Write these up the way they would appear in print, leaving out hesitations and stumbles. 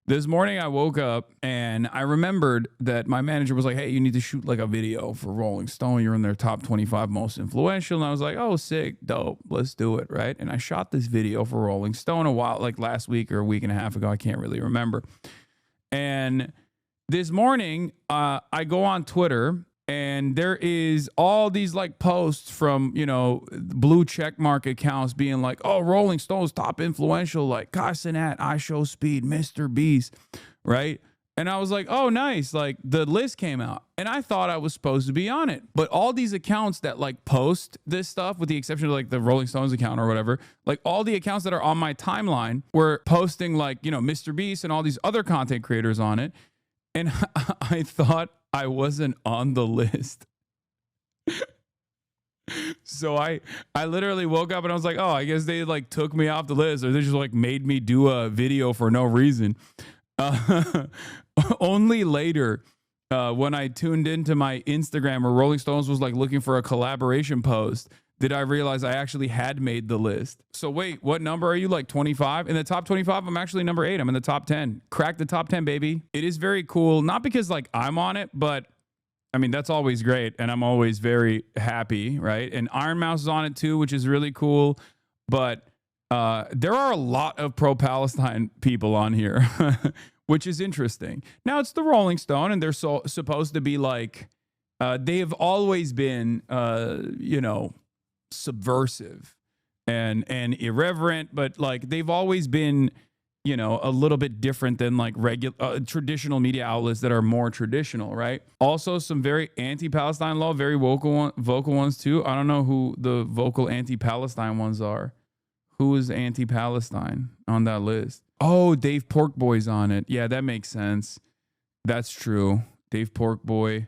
This morning I woke up and I remembered that my manager was like, hey, you need to shoot like a video for Rolling Stone. You're in their top 25 most influential. And I was like, oh, sick, dope. Let's do it. Right. And I shot this video for Rolling Stone a while, like last week or a week and a half ago. I can't really remember. And this morning I go on Twitter and there is all these like posts from, blue check mark accounts being like, oh, Rolling Stone's top influential, like HASAN at ISHOWSPEED, Mr. Beast, right? And I was like, oh, nice. Like the list came out and I thought I was supposed to be on it. But all these accounts that like post this stuff, with the exception of like the Rolling Stones account or whatever, like all the accounts that are on my timeline were posting like, Mr. Beast and all these other content creators on it. And I thought I wasn't on the list. So I literally woke up and I was like, oh, I guess they like took me off the list, or they just like made me do a video for no reason. Only later, when I tuned into my Instagram where Rolling Stones was like looking for a collaboration post, did I realize I actually had made the list. So wait, what number are you? Like 25? In the top 25, I'm actually number 8. I'm in the top 10. Crack the top 10, baby. It is very cool. Not because like I'm on it, but I mean, that's always great. And I'm always very happy, right? And Iron Mouse is on it too, which is really cool. But there are a lot of pro-Palestine people on here, which is interesting. Now, it's the Rolling Stone, and they're supposed to be like, they have always been, subversive and irreverent, but like they've always been, a little bit different than like regular traditional media outlets that are more traditional, right? Also, some very anti-Palestine law, very vocal ones too. I don't know who the vocal anti-Palestine ones are. Who is anti-Palestine on that list? Oh, Dave Porkboy's on it. Yeah, that makes sense. That's true. Dave Porkboy.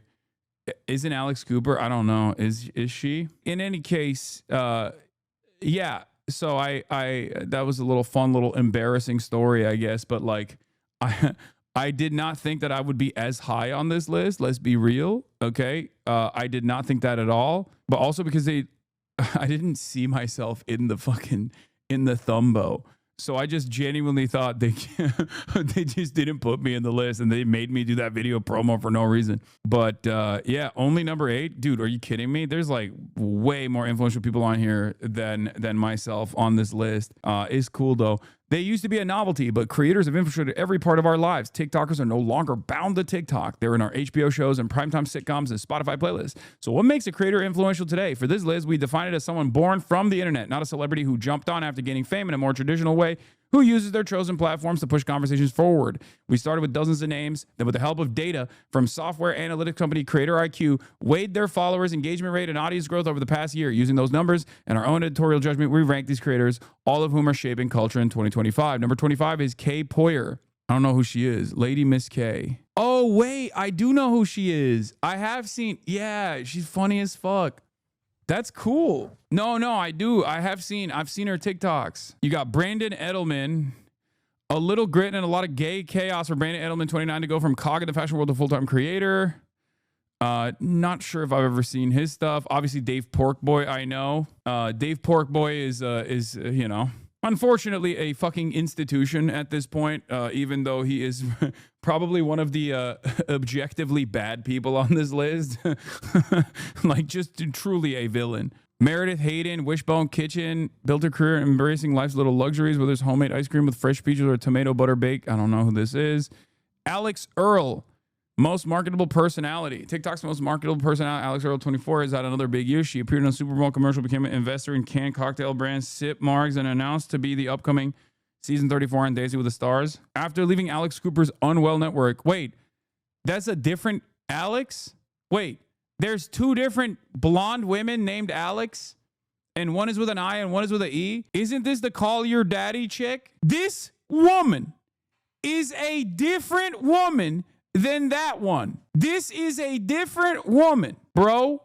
Isn't Alex Cooper? I don't know. Is she? In any case, yeah. So I that was a little fun, little embarrassing story, I guess. But like, I did not think that I would be as high on this list. Let's be real, okay? I did not think that at all. But also because I didn't see myself in the thumbo. So I just genuinely thought they just didn't put me in the list, and they made me do that video promo for no reason. But yeah, only number 8. Dude, are you kidding me? There's like way more influential people on here than myself on this list. It's cool though. They used to be a novelty, but creators have infiltrated every part of our lives. TikTokers are no longer bound to TikTok. They're in our HBO shows and primetime sitcoms and Spotify playlists. So what makes a creator influential today? For this list, we define it as someone born from the internet, not a celebrity who jumped on after gaining fame in a more traditional way, who uses their chosen platforms to push conversations forward. We started with dozens of names, then with the help of data from software analytics company Creator IQ, weighed their followers, engagement rate, and audience growth over the past year. Using those numbers and our own editorial judgment, we rank these creators, all of whom are shaping culture in 2025. Number 25 is Kay Poyer. I don't know who she is. Lady Miss K. Oh, wait, I do know who she is. I have seen, yeah, she's funny as fuck. That's cool. No, I do. I've seen her TikToks. You got Brandon Edelman, a little grit and a lot of gay chaos for Brandon Edelman, 29, to go from cog in the fashion world to full-time creator. Not sure if I've ever seen his stuff. Obviously, Dave Porkboy, I know. Dave Porkboy is unfortunately a fucking institution at this point, even though he is probably one of the objectively bad people on this list. Like, just truly a villain. Meredith Hayden, Wishbone Kitchen, built her career embracing life's little luxuries, whether it's homemade ice cream with fresh peaches or tomato butter bake. I don't know who this is. Alex Earl, most marketable personality. TikTok's most marketable personality, Alex Earl, 24, is at another big use. She appeared in a Super Bowl commercial, became an investor in canned cocktail brand Sip Margs, and announced to be the upcoming season 34 on Dancing with the Stars. After leaving Alex Cooper's Unwell Network. Wait, that's a different Alex? Wait, there's 2 different blonde women named Alex, and one is with an I and one is with an E? Isn't this the Call Your Daddy chick? This woman is a different woman than that one. This is a different woman, bro.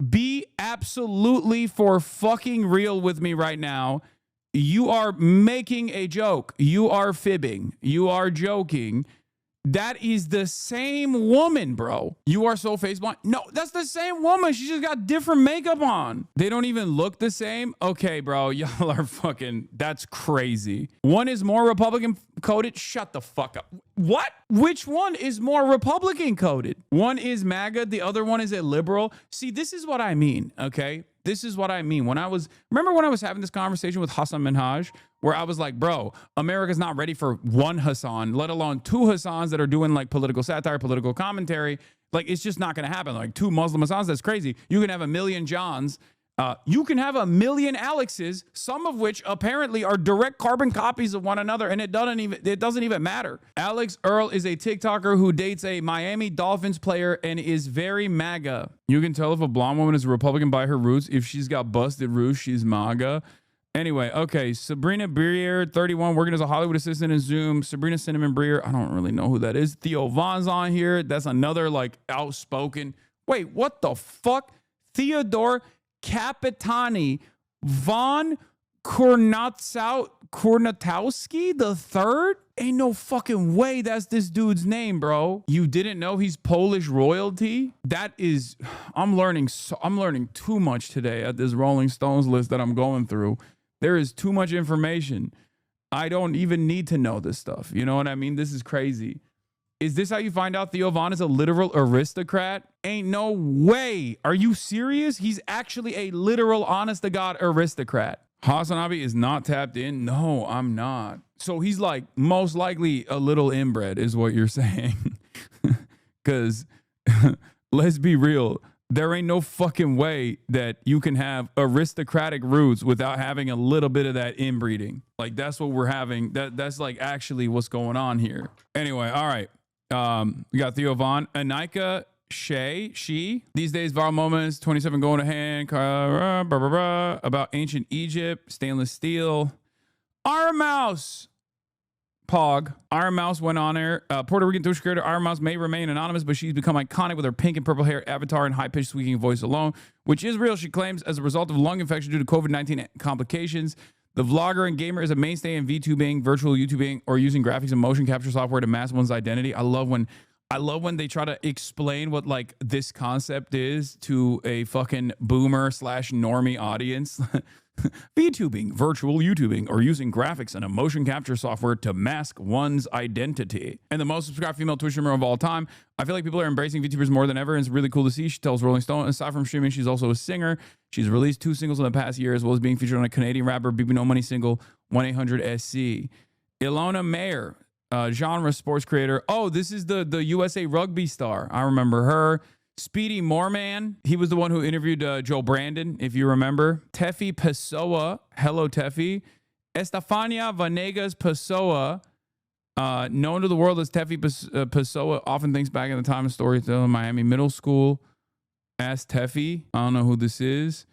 Be absolutely for fucking real with me right now. You are making a joke. You are fibbing. You are joking. That is the same woman, bro. You are so face blind. No, that's the same woman. She just got different makeup on. They don't even look the same. Okay, bro. Y'all are fucking, that's crazy. One is more Republican coded. Shut the fuck up. What? Which one is more Republican coded? One is MAGA. The other one is a liberal. See, this is what I mean. Okay. This is what I mean. Remember when I was having this conversation with Hassan Minhaj, where I was like, bro, America's not ready for one Hassan, let alone two Hassans that are doing like political satire, political commentary. Like, it's just not going to happen. Like, two Muslim Hassans, that's crazy. You can have a million Johns. You can have a million Alexes, some of which apparently are direct carbon copies of one another, and it doesn't even matter. Alex Earl is a TikToker who dates a Miami Dolphins player and is very MAGA. You can tell if a blonde woman is a Republican by her roots. If she's got busted roots, she's MAGA. Anyway, okay, Sabrina Breer, 31, working as a Hollywood assistant in Zoom. Sabrina Cinnamon Breer, I don't really know who that is. Theo Von's on here. That's another, like, outspoken. Wait, what the fuck? Theodore Capitani von Kornatowski the third? Ain't no fucking way that's this dude's name, bro. You didn't know he's Polish royalty? That is, I'm learning too much today at this Rolling Stones list that I'm going through. There is too much information. I don't even need to know this stuff. You know what I mean? This is crazy. Is this how you find out Theo Von is a literal aristocrat? Ain't no way. Are you serious? He's actually a literal, honest-to-God aristocrat. Hasan Abi is not tapped in? No, I'm not. So he's like most likely a little inbred is what you're saying. Because let's be real. There ain't no fucking way that you can have aristocratic roots without having a little bit of that inbreeding. Like, that's what we're having. That's like actually what's going on here. Anyway, all right. We got Theo Von, Anika she. These days, viral moments, 27 going to hand, about ancient Egypt, stainless steel. Iron Mouse. Pog. Iron Mouse went on air. Puerto Rican Twitch creator Iron Mouse may remain anonymous, but she's become iconic with her pink and purple hair, avatar, and high-pitched squeaking voice alone, which is real, she claims, as a result of lung infection due to COVID-19 complications. The vlogger and gamer is a mainstay in VTubing, virtual YouTubing, or using graphics and motion capture software to mask one's identity. I love when they try to explain what like this concept is to a fucking boomer / normie audience. VTubing, virtual YouTubing, or using graphics and a motion capture software to mask one's identity. And the most subscribed female Twitch streamer of all time. I feel like people are embracing VTubers more than ever, and it's really cool to see. She tells Rolling Stone, aside from streaming, she's also a singer. She's released 2 singles in the past year, as well as being featured on a Canadian rapper BB No Money single, 1-800-SC. Ilona Mayer, genre sports creator. Oh, this is the USA Rugby star. I remember her. Speedy Moorman, he was the one who interviewed Joe Brandon, if you remember. Tefi Pessoa, hello Tefi. Estefania Vanegas Pessoa, known to the world as Tefi Pessoa, often thinks back in the time of storytelling in Miami Middle School. Ask Tefi, I don't know who this is.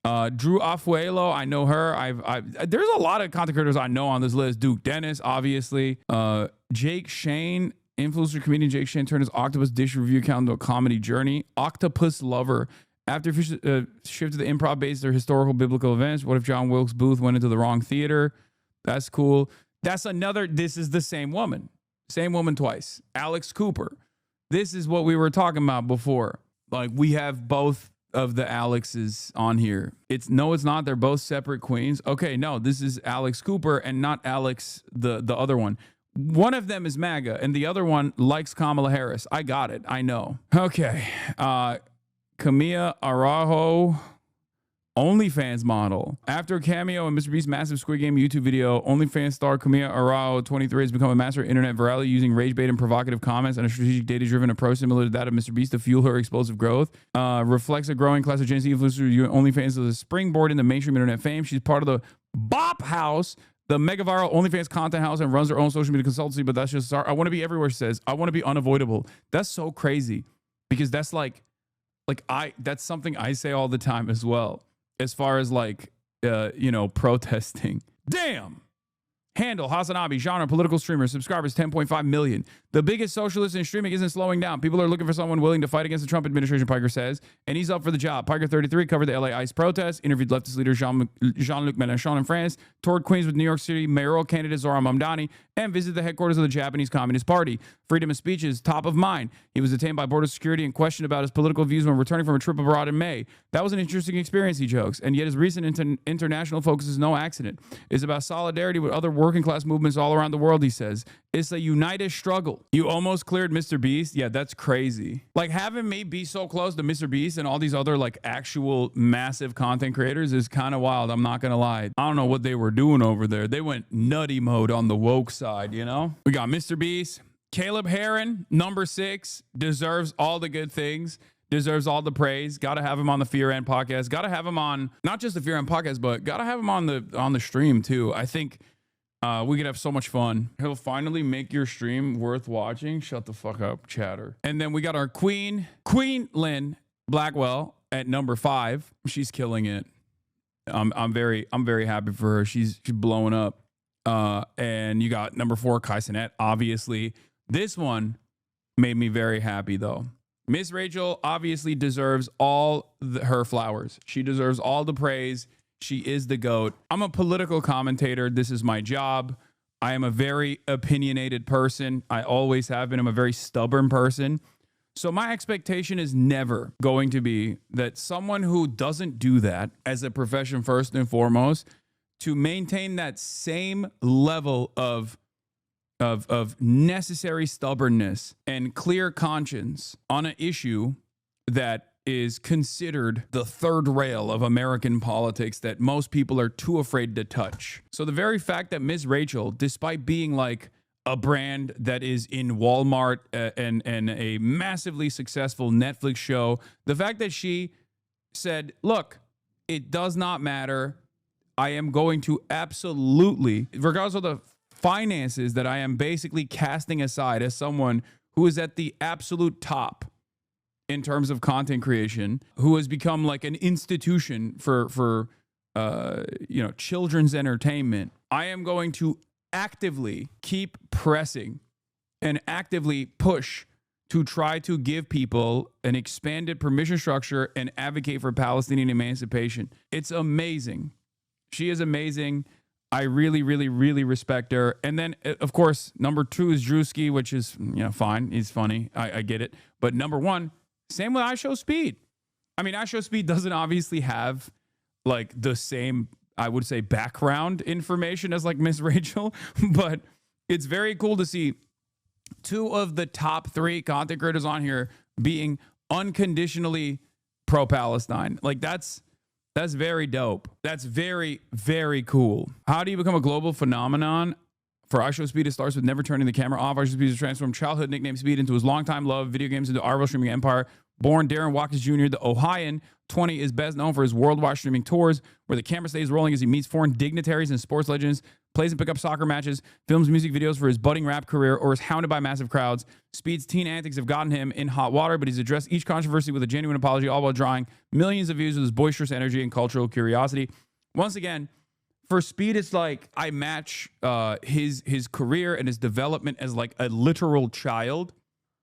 Drew Afuelo, I know her. There's a lot of content creators I know on this list. Duke Dennis, obviously. Jake Shane, influencer comedian Jake Shane turned his octopus dish review account into a comedy journey. Octopus Lover. After shifted to improv-based or historical biblical events, what if John Wilkes Booth went into the wrong theater? That's cool. That's another, this is the same woman. Same woman twice. Alex Cooper. This is what we were talking about before. Like, we have both of the Alexes on here. It's not. They're both separate queens. Okay, no, this is Alex Cooper and not Alex, the other one. One of them is MAGA, and the other one likes Kamala Harris. I got it. I know. Okay. Camilla Araujo, OnlyFans model. After a cameo in Mr. Beast's massive Squid Game YouTube video, OnlyFans star Camilla Araujo, 23, has become a master of internet virality using rage bait and provocative comments and a strategic data-driven approach similar to that of Mr. Beast to fuel her explosive growth. Reflects a growing class of Gen Z influencers who use OnlyFans as a springboard into mainstream internet fame. She's part of the Bop House, the mega viral OnlyFans content house, and runs her own social media consultancy, but that's just, I want to be everywhere, she says. I want to be unavoidable. That's so crazy because that's that's something I say all the time as well, as far as protesting. Damn. Handle, Hasanabi, genre, political streamer, subscribers 10.5 million. The biggest socialist in streaming isn't slowing down. People are looking for someone willing to fight against the Trump administration, Piker says, and he's up for the job. Piker 33 covered the LA ICE protests, interviewed leftist leader Jean-Luc Mélenchon in France, toured Queens with New York City mayoral candidate Zohran Mamdani, and visited the headquarters of the Japanese Communist Party. Freedom of speech is top of mind. He was detained by border security and questioned about his political views when returning from a trip abroad in May. That was an interesting experience, he jokes, and yet his recent international focus is no accident. It's about solidarity with other working class movements all around the world, he says. It's a united struggle. You almost cleared Mr. Beast? Yeah, that's crazy. Like, having me be so close to Mr. Beast and all these other like actual massive content creators is kind of wild. I'm not gonna lie. I don't know what they were doing over there. They went nutty mode on the woke side, you know? We got Mr. Beast. Caleb Heron, number 6, deserves all the good things. Deserves all the praise. Got to have him on the Fear End podcast. Got to have him on not just the Fear End podcast, but got to have him on the stream too. I think we could have so much fun. He'll finally make your stream worth watching. Shut the fuck up, chatter. And then we got our Queen Lynn Blackwell at number 5. She's killing it. I'm very happy for her. She's blowing up. And you got number 4, Kai Cenat. Obviously, this one made me very happy though. Miss Rachel obviously deserves all her flowers. She deserves all the praise. She is the GOAT. I'm a political commentator. This is my job. I am a very opinionated person. I always have been. I'm a very stubborn person. So my expectation is never going to be that someone who doesn't do that as a profession first and foremost, to maintain that same level of necessary stubbornness and clear conscience on an issue that is considered the third rail of American politics that most people are too afraid to touch. So the very fact that Miss Rachel, despite being like a brand that is in Walmart and a massively successful Netflix show, the fact that she said, look, it does not matter. I am going to absolutely, regardless of the finances that I am basically casting aside as someone who is at the absolute top in terms of content creation, who has become like an institution for children's entertainment. I am going to actively keep pressing and actively push to try to give people an expanded permission structure and advocate for Palestinian emancipation. It's amazing. She is amazing. I really, really, really respect her. And then, of course, number 2 is Drewski, which is, fine. He's funny. I get it. But number 1, same with ISHOWSPEED. I mean, ISHOWSPEED doesn't obviously have like the same, I would say, background information as like Miss Rachel, but it's very cool to see 2 of the top 3 content creators on here being unconditionally pro-Palestine. Like that's very dope. That's very, very cool. How do you become a global phenomenon? For ISHOWSPEED, it starts with never turning the camera off. ISHOWSPEED has transformed childhood nickname Speed into his longtime love, video games into our streaming empire. Born Darren Watkins Jr., the Ohioan 20 is best known for his worldwide streaming tours, where the camera stays rolling as he meets foreign dignitaries and sports legends, plays and pick up soccer matches, films music videos for his budding rap career, or is hounded by massive crowds. Speed's teen antics have gotten him in hot water, but he's addressed each controversy with a genuine apology, all while drawing millions of views with his boisterous energy and cultural curiosity. Once again, for Speed, it's like I match his career and his development as like a literal child.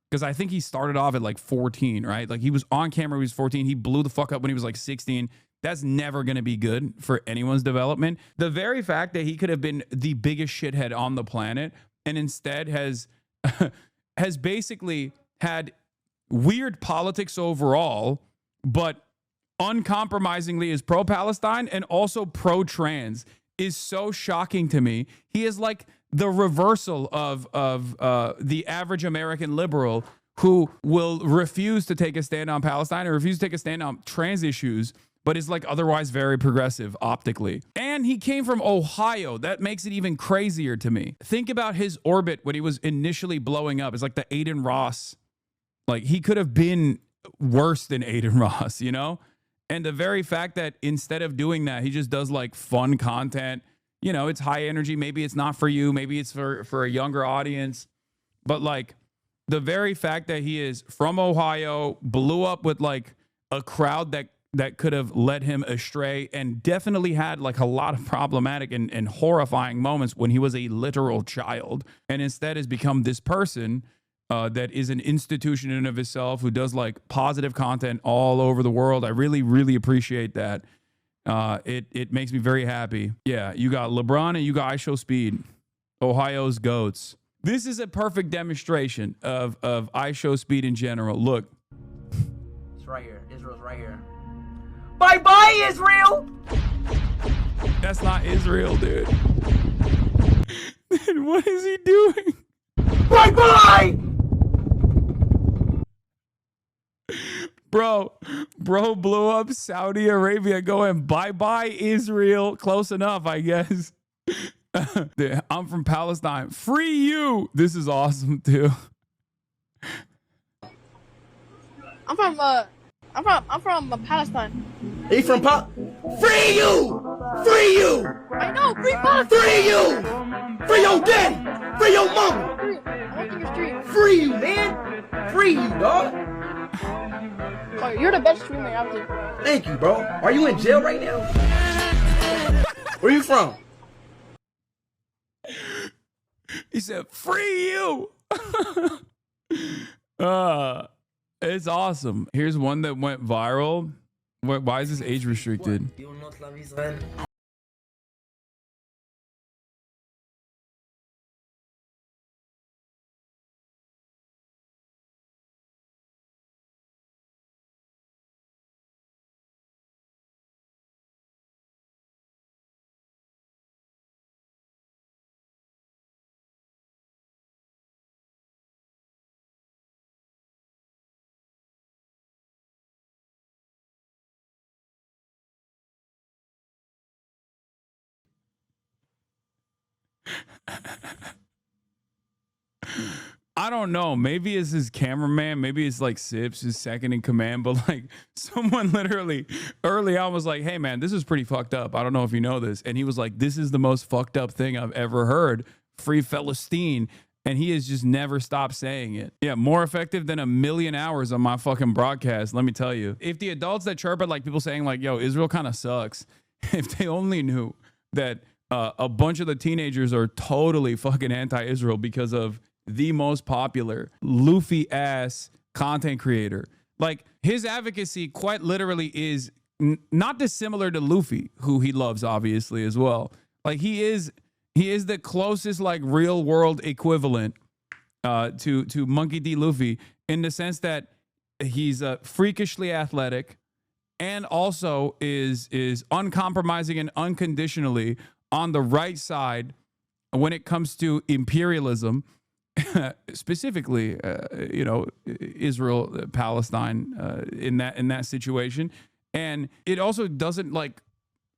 Because I think he started off at like 14, right? Like he was on camera when he was 14. He blew the fuck up when he was like 16. That's never going to be good for anyone's development. The very fact that he could have been the biggest shithead on the planet and instead has basically had weird politics overall, but uncompromisingly is pro-Palestine and also pro-trans is so shocking to me. He is like the reversal of the average American liberal who will refuse to take a stand on Palestine or refuse to take a stand on trans issues, but is like otherwise very progressive optically. And he came from Ohio. That makes it even crazier to me. Think about his orbit when he was initially blowing up. It's like the Aiden Ross. Like he could have been worse than Aiden Ross, you know? And the very fact that instead of doing that, he just does like fun content. You know, it's high energy. Maybe it's not for you. Maybe it's for a younger audience. But like the very fact that he is from Ohio, blew up with like a crowd that that could have led him astray, and definitely had like a lot of problematic and horrifying moments when he was a literal child, and instead has become this person that is an institution in and of itself, who does like positive content all over the world. I really, really appreciate that. It makes me very happy. Yeah, you got LeBron and you got ISHOWSPEED, Ohio's GOATs. This is a perfect demonstration of ISHOWSPEED in general. Look. It's right here. Israel's right here. Bye-bye, Israel! That's not Israel, dude. What is he doing? Bye-bye! Bro blew up Saudi Arabia going, bye-bye, Israel. Close enough, I guess. I'm from Palestine. Free you! This is awesome, too. I'm from Palestine. He from Free you! Free you! I know, free Palestine! Free you! Free your daddy! Free your mama! I want your stream. Free you, man! Free you, dog! Oh, you're the best streamer out there. Thank you, bro. Are you in jail right now? Where you from? He said, free you! It's awesome. Here's one that went viral. Why is this age restricted? You will not love Israel. I don't know. Maybe it's his cameraman. Maybe it's like Sips, his second in command. But like someone literally early on was like, hey, man, this is pretty fucked up. I don't know if you know this. And he was like, this is the most fucked up thing I've ever heard. Free Palestine. And he has just never stopped saying it. Yeah, more effective than 1,000,000 hours on my fucking broadcast. Let me tell you. If the adults that chirp at like people saying like, yo, Israel kind of sucks. If they only knew that a bunch of the teenagers are totally fucking anti-Israel because of the most popular Luffy ass content creator. Like his advocacy quite literally is not dissimilar to Luffy, who he loves obviously as well. Like he is the closest like real world equivalent to Monkey D. Luffy, in the sense that he's freakishly athletic and also is uncompromising and unconditionally on the right side when it comes to imperialism. Specifically, Israel, Palestine, in that situation, and it also doesn't like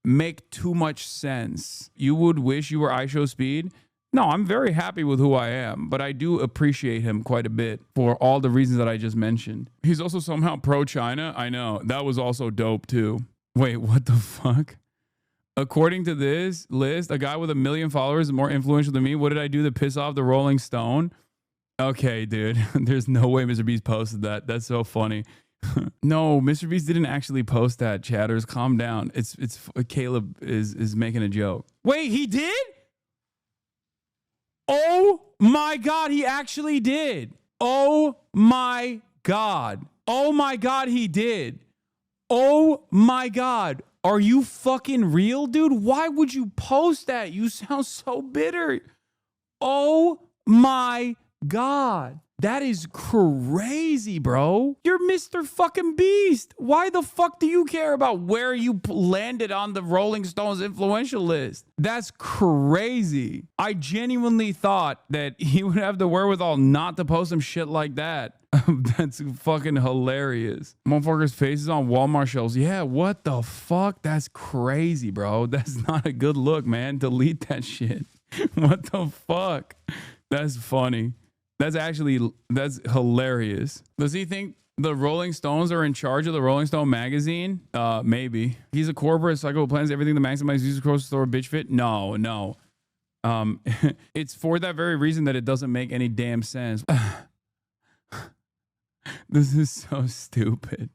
make too much sense. You would wish you were ISHOWSPEED. No, I'm very happy with who I am, but I do appreciate him quite a bit for all the reasons that I just mentioned. He's also somehow pro-China. I know, that was also dope too. Wait, what the fuck? According to this list, a guy with 1 million followers is more influential than me. What did I do to piss off the Rolling Stone? Okay, dude. There's no way Mr. Beast posted that. That's so funny. No, Mr. Beast didn't actually post that. Chatters, calm down. It's Caleb is making a joke. Wait, he did? Oh my God, he actually did. Oh my God. Oh my God, he did. Oh my God. Are you fucking real, dude? Why would you post that? You sound so bitter. Oh my God. That is crazy, bro. You're Mr. fucking Beast. Why the fuck do you care about where you landed on the Rolling Stones influential list? That's crazy. I genuinely thought that he would have the wherewithal not to post some shit like that. That's fucking hilarious. Motherfuckers' faces on Walmart shelves. Yeah, what the fuck? That's crazy, bro. That's not a good look, man. Delete that shit. What the fuck? That's funny. That's hilarious. Does he think the Rolling Stones are in charge of the Rolling Stone magazine? Maybe. He's a corporate psycho who plans everything to maximize user gross store bitch fit. No. It's for that very reason that it doesn't make any damn sense. This is so stupid.